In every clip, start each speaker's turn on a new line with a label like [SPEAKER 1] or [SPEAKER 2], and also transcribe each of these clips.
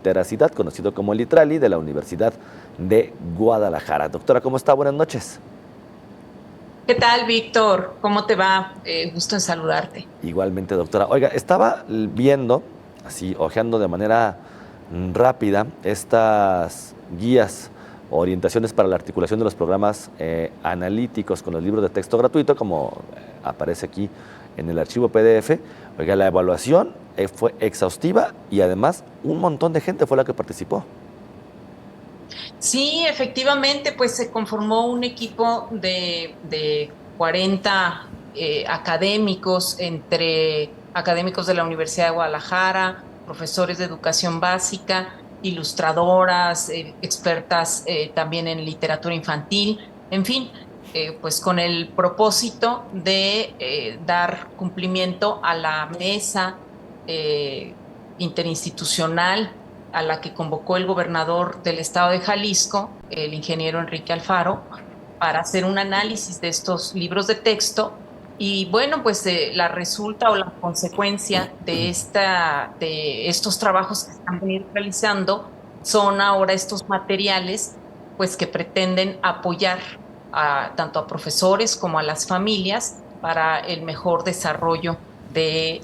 [SPEAKER 1] Literacidad, conocido como Litrali, de la Universidad de Guadalajara. Doctora, ¿cómo está? Buenas noches.
[SPEAKER 2] ¿Qué tal, Víctor? ¿Cómo te va? Gusto en saludarte.
[SPEAKER 1] Igualmente, doctora. Oiga, estaba viendo, así, hojeando de manera rápida, estas guías o orientaciones para la articulación de los programas analíticos con los libros de texto gratuito, como aparece aquí en el archivo PDF. Oiga, la evaluación fue exhaustiva y además un montón de gente fue la que participó.
[SPEAKER 2] Sí, efectivamente, pues se conformó un equipo de 40 académicos, entre académicos de la Universidad de Guadalajara, profesores de educación básica, ilustradoras, expertas también en literatura infantil, en fin, pues con el propósito de dar cumplimiento a la mesa eh, interinstitucional a la que convocó el gobernador del estado de Jalisco, el ingeniero Enrique Alfaro, para hacer un análisis de estos libros de texto. Y bueno, pues la resulta o la consecuencia de estos trabajos que están realizando son ahora estos materiales, pues que pretenden apoyar tanto a profesores como a las familias para el mejor desarrollo de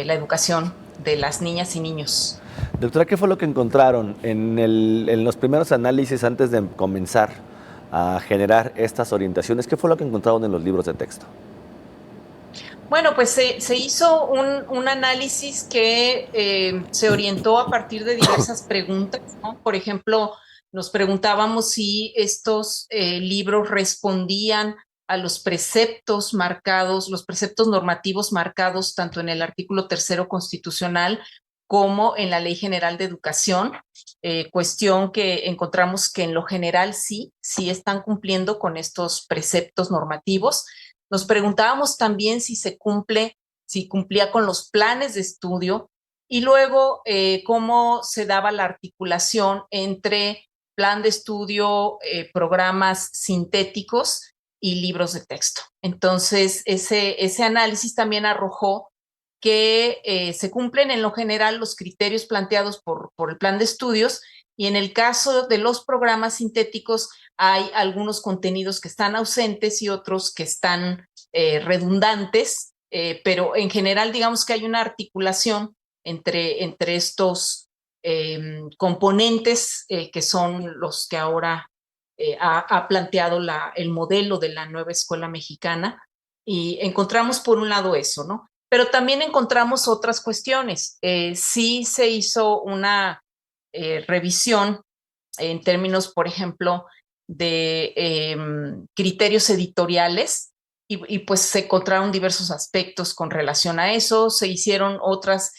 [SPEAKER 2] la educación de las niñas y niños.
[SPEAKER 1] Doctora, ¿qué fue lo que encontraron en los primeros análisis antes de comenzar a generar estas orientaciones? ¿Qué fue lo que encontraron en los libros de texto?
[SPEAKER 2] Bueno, pues se hizo un análisis que se orientó a partir de diversas preguntas, ¿no? Por ejemplo, nos preguntábamos si estos libros respondían a los preceptos marcados, los preceptos normativos marcados tanto en el artículo tercero constitucional como en la Ley General de Educación, cuestión que encontramos que en lo general sí están cumpliendo con estos preceptos normativos. Nos preguntábamos también si cumplía con los planes de estudio y luego cómo se daba la articulación entre plan de estudio, programas sintéticos y libros de texto. Entonces, ese análisis también arrojó que se cumplen en lo general los criterios planteados por el plan de estudios y en el caso de los programas sintéticos hay algunos contenidos que están ausentes y otros que están redundantes, pero en general digamos que hay una articulación entre estos componentes que son los que ahora ha planteado el modelo de la nueva escuela mexicana y encontramos por un lado eso, ¿no? Pero también encontramos otras cuestiones. Sí se hizo una revisión en términos, por ejemplo, de criterios editoriales pues se encontraron diversos aspectos con relación a eso. Se hicieron otras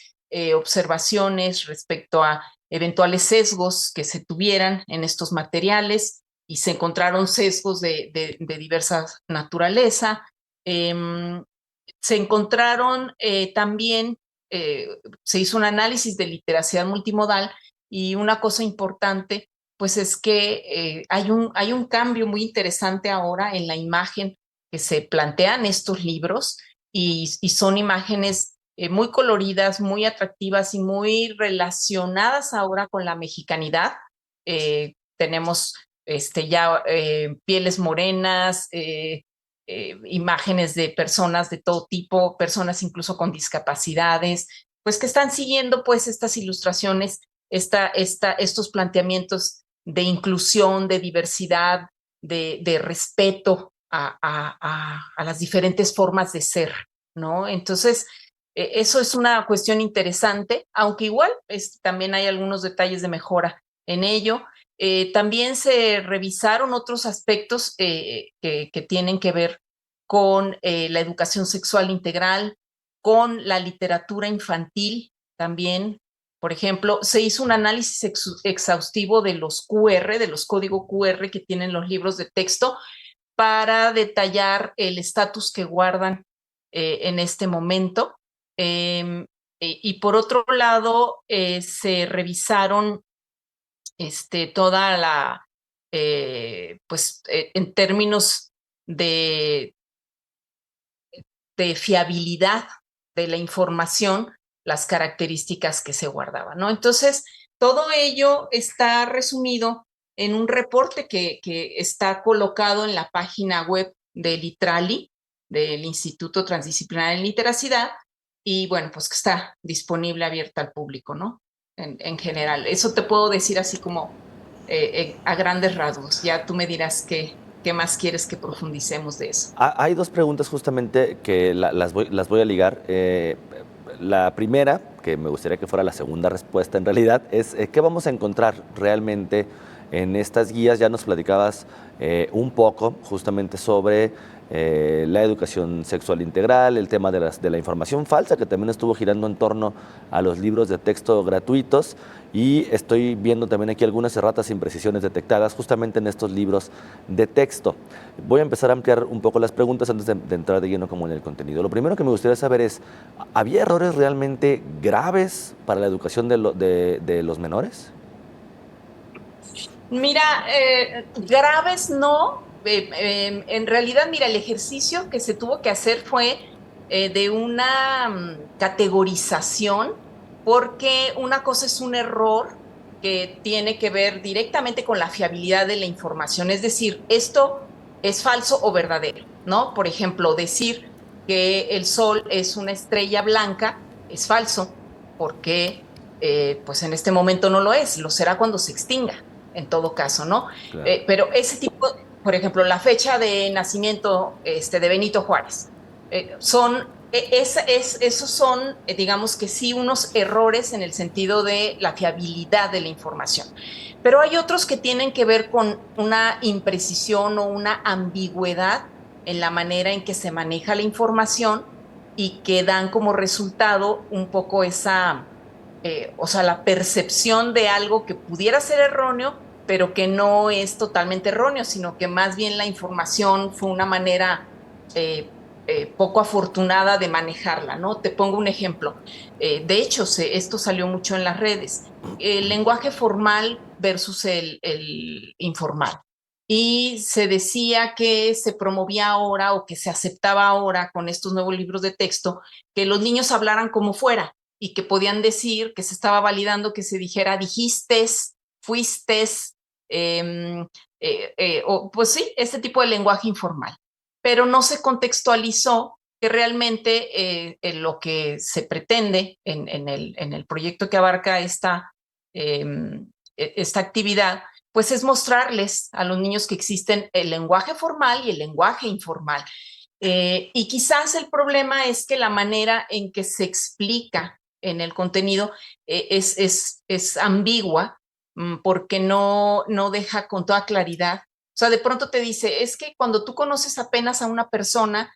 [SPEAKER 2] observaciones respecto a eventuales sesgos que se tuvieran en estos materiales y se encontraron sesgos de diversa naturaleza. Eh, Se encontraron también, se hizo un análisis de literacidad multimodal y una cosa importante, pues es que hay un cambio muy interesante ahora en la imagen que se plantean estos libros y son imágenes muy coloridas, muy atractivas y muy relacionadas ahora con la mexicanidad. Tenemos ya pieles morenas, imágenes de personas de todo tipo, personas incluso con discapacidades, pues que están siguiendo pues estas ilustraciones, estos planteamientos de inclusión, de diversidad, de respeto a las diferentes formas de ser, ¿no? Entonces, eso es una cuestión interesante, aunque igual también hay algunos detalles de mejora en ello. También se revisaron otros aspectos que tienen que ver con la educación sexual integral, con la literatura infantil también. Por ejemplo, se hizo un análisis exhaustivo de los QR, de los códigos QR que tienen los libros de texto para detallar el estatus que guardan en este momento. Eh, y por otro lado, se revisaron toda en términos de, de fiabilidad de la información, las características que se guardaban, ¿no? Entonces, Todo ello está resumido en un reporte que está colocado en la página web del ITRALI, del Instituto Transdisciplinario en Literacidad, y bueno, pues que está disponible, abierta al público, ¿no? En general. Eso te puedo decir así como a grandes rasgos. Ya tú me dirás qué más quieres que profundicemos de eso.
[SPEAKER 1] Hay dos preguntas justamente que las voy a ligar. La primera, que me gustaría que fuera la segunda respuesta en realidad, es ¿qué vamos a encontrar realmente en estas guías? Ya nos platicabas un poco justamente sobre la educación sexual integral, el tema de la información falsa, que también estuvo girando en torno a los libros de texto gratuitos, y estoy viendo también aquí algunas erratas e imprecisiones detectadas justamente en estos libros de texto. Voy a empezar a ampliar un poco las preguntas antes de entrar de lleno como en el contenido. Lo primero que me gustaría saber es, ¿había errores realmente graves para la educación de los menores?
[SPEAKER 2] Mira, graves no. En realidad, mira, el ejercicio que se tuvo que hacer fue de una categorización, porque una cosa es un error que tiene que ver directamente con la fiabilidad de la información, es decir, esto es falso o verdadero, ¿no? Por ejemplo, decir que el sol es una estrella blanca es falso, porque pues en este momento no lo es, lo será cuando se extinga en todo caso, ¿no?
[SPEAKER 1] Claro.
[SPEAKER 2] Pero ese tipo, por ejemplo, la fecha de nacimiento de Benito Juárez, esos son, digamos que sí, unos errores en el sentido de la fiabilidad de la información. Pero hay otros que tienen que ver con una imprecisión o una ambigüedad en la manera en que se maneja la información y que dan como resultado un poco o sea, la percepción de algo que pudiera ser erróneo, pero que no es totalmente erróneo, sino que más bien la información fue una manera poco afortunada de manejarla, ¿no? Te pongo un ejemplo. De hecho, esto salió mucho en las redes. El lenguaje formal versus el informal. Y se decía que se promovía ahora o que se aceptaba ahora con estos nuevos libros de texto que los niños hablaran como fuera y que podían decir, que se estaba validando que se dijera dijistes, fuistes, o pues sí, este tipo de lenguaje informal. Pero no se contextualizó que realmente lo que se pretende en el proyecto que abarca esta actividad, pues es mostrarles a los niños que existen el lenguaje formal y el lenguaje informal. Y quizás el problema es que la manera en que se explica en el contenido es ambigua, porque no deja con toda claridad. O sea, de pronto te dice, es que cuando tú conoces apenas a una persona,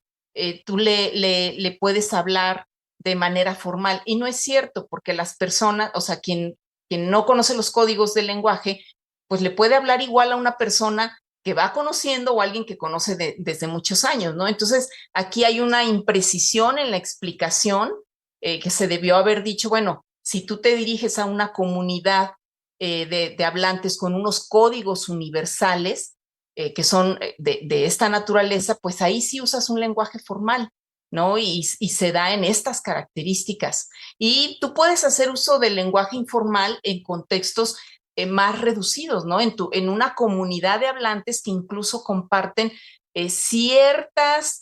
[SPEAKER 2] tú le puedes hablar de manera formal. Y no es cierto, porque las personas, o sea, quien no conoce los códigos del lenguaje, pues le puede hablar igual a una persona que va conociendo o alguien que conoce desde muchos años, ¿no? Entonces, aquí hay una imprecisión en la explicación que se debió haber dicho, bueno, si tú te diriges a una comunidad de hablantes con unos códigos universales que son de esta naturaleza, pues ahí sí usas un lenguaje formal, ¿no? Y se da en estas características. Y tú puedes hacer uso del lenguaje informal en contextos más reducidos, ¿no? En una comunidad de hablantes que incluso comparten ciertas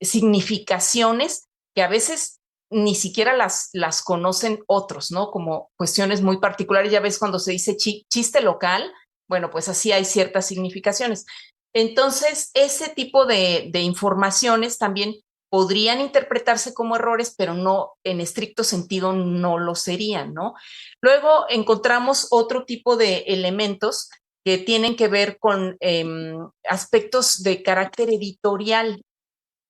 [SPEAKER 2] significaciones que a veces ni siquiera las conocen otros, ¿no? Como cuestiones muy particulares. Ya ves cuando se dice chiste local, bueno, pues así hay ciertas significaciones. Entonces, ese tipo de informaciones también podrían interpretarse como errores, pero no, en estricto sentido, no lo serían, ¿no? Luego encontramos otro tipo de elementos que tienen que ver con aspectos de carácter editorial.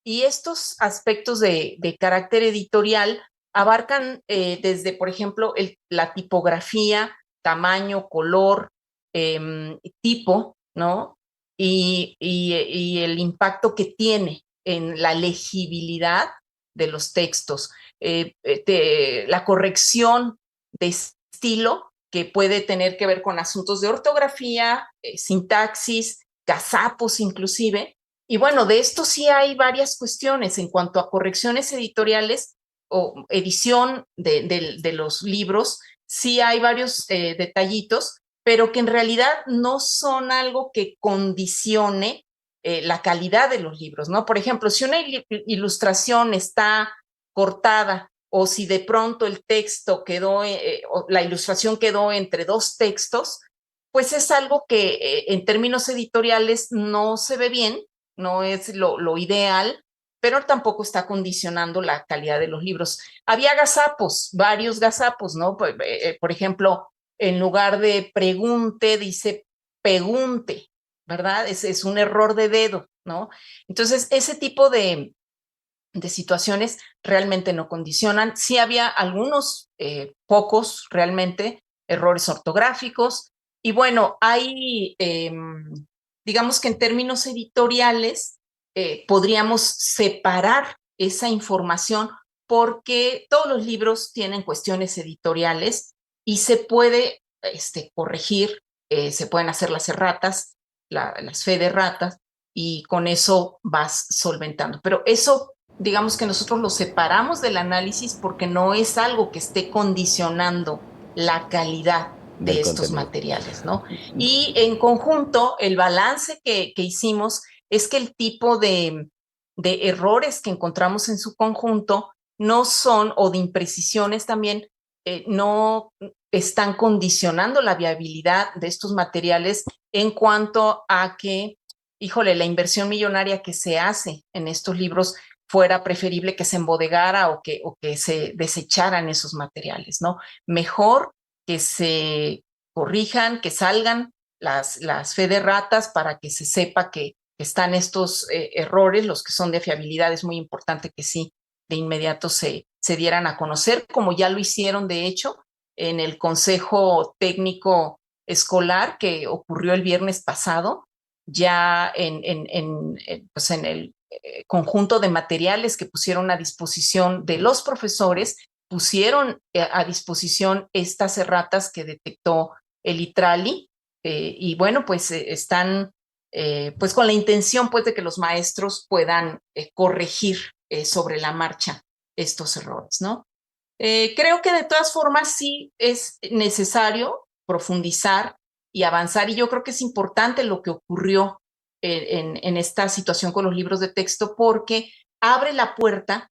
[SPEAKER 2] Y estos aspectos de carácter editorial abarcan desde, por ejemplo, la tipografía, tamaño, color, tipo, ¿no? Y el impacto que tiene en la legibilidad de los textos, la corrección de estilo que puede tener que ver con asuntos de ortografía, sintaxis, gazapos inclusive. Y bueno, de esto sí hay varias cuestiones en cuanto a correcciones editoriales o edición de los libros. sí hay varios detallitos, pero que en realidad no son algo que condicione la calidad de los libros, ¿no? Por ejemplo, si una ilustración está cortada o si de pronto el texto quedó, o la ilustración quedó entre dos textos, pues es algo que en términos editoriales no se ve bien, no es lo ideal, pero tampoco está condicionando la calidad de los libros. Había gazapos, varios gazapos, ¿no? Por ejemplo, en lugar de pregunte, dice pregunte, ¿verdad? Es un error de dedo, ¿no? Entonces, ese tipo de situaciones realmente no condicionan. Sí había algunos, pocos realmente, errores ortográficos. Y bueno, hay, digamos que en términos editoriales, podríamos separar esa información porque todos los libros tienen cuestiones editoriales y se puede corregir, se pueden hacer las erratas, las fe de ratas, y con eso vas solventando. Pero eso, digamos que nosotros lo separamos del análisis porque no es algo que esté condicionando la calidad
[SPEAKER 1] del
[SPEAKER 2] de estos
[SPEAKER 1] contenido.
[SPEAKER 2] materiales, ¿no? Y en conjunto, el balance que hicimos es que el tipo de errores que encontramos en su conjunto no son, o de imprecisiones también, no están condicionando la viabilidad de estos materiales en cuanto a que, híjole, la inversión millonaria que se hace en estos libros fuera preferible que se embodegara o que se desecharan esos materiales, ¿no? Mejor que se corrijan, que salgan las fe de ratas para que se sepa que están estos errores, los que son de fiabilidad, es muy importante que sí, de inmediato se dieran a conocer, como ya lo hicieron, de hecho, en el Consejo Técnico Escolar que ocurrió el viernes pasado, ya pues en el conjunto de materiales que pusieron a disposición de los profesores, pusieron a disposición estas erratas que detectó el ITRALI, y bueno, pues están pues con la intención pues de que los maestros puedan corregir sobre la marcha estos errores, ¿no? Creo que de todas formas sí es necesario profundizar y avanzar, y yo creo que es importante lo que ocurrió en esta situación con los libros de texto, porque abre la puerta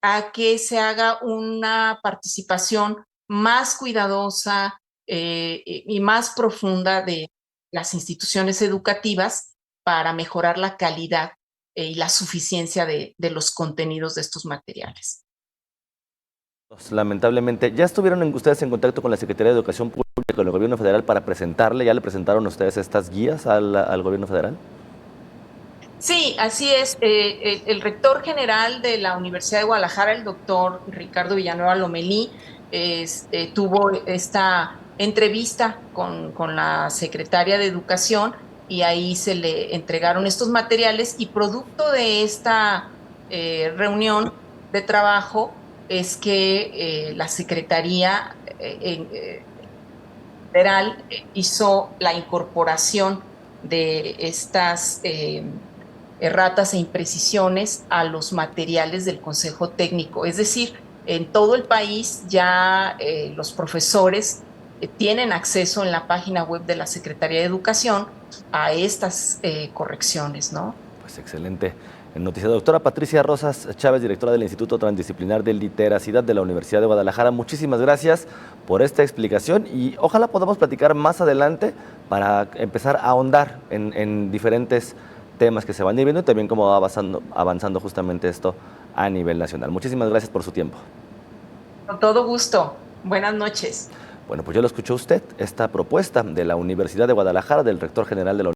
[SPEAKER 2] a que se haga una participación más cuidadosa y más profunda de las instituciones educativas para mejorar la calidad y la suficiencia de los contenidos de estos materiales.
[SPEAKER 1] Lamentablemente, ¿ya estuvieron ustedes en contacto con la Secretaría de Educación Pública, con el Gobierno Federal para presentarle? ¿Ya le presentaron ustedes estas guías al Gobierno Federal?
[SPEAKER 2] Sí, así es. El rector general de la Universidad de Guadalajara, el doctor Ricardo Villanueva Lomelí, tuvo esta entrevista con la secretaria de Educación, y ahí se le entregaron estos materiales, y producto de esta reunión de trabajo es que la Secretaría Federal hizo la incorporación de estas erratas e imprecisiones a los materiales del Consejo Técnico. Es decir, en todo el país ya los profesores tienen acceso en la página web de la Secretaría de Educación a estas correcciones, ¿no?
[SPEAKER 1] Pues excelente noticia. Doctora Patricia Rosas Chávez, directora del Instituto Transdisciplinar de Literacidad de la Universidad de Guadalajara, muchísimas gracias por esta explicación y ojalá podamos platicar más adelante para empezar a ahondar en diferentes temas que se van a ir viendo y también cómo va avanzando justamente esto a nivel nacional. Muchísimas gracias por su tiempo.
[SPEAKER 2] Con todo gusto. Buenas noches.
[SPEAKER 1] Bueno, pues ya lo escuchó usted, esta propuesta de la Universidad de Guadalajara, del rector general de la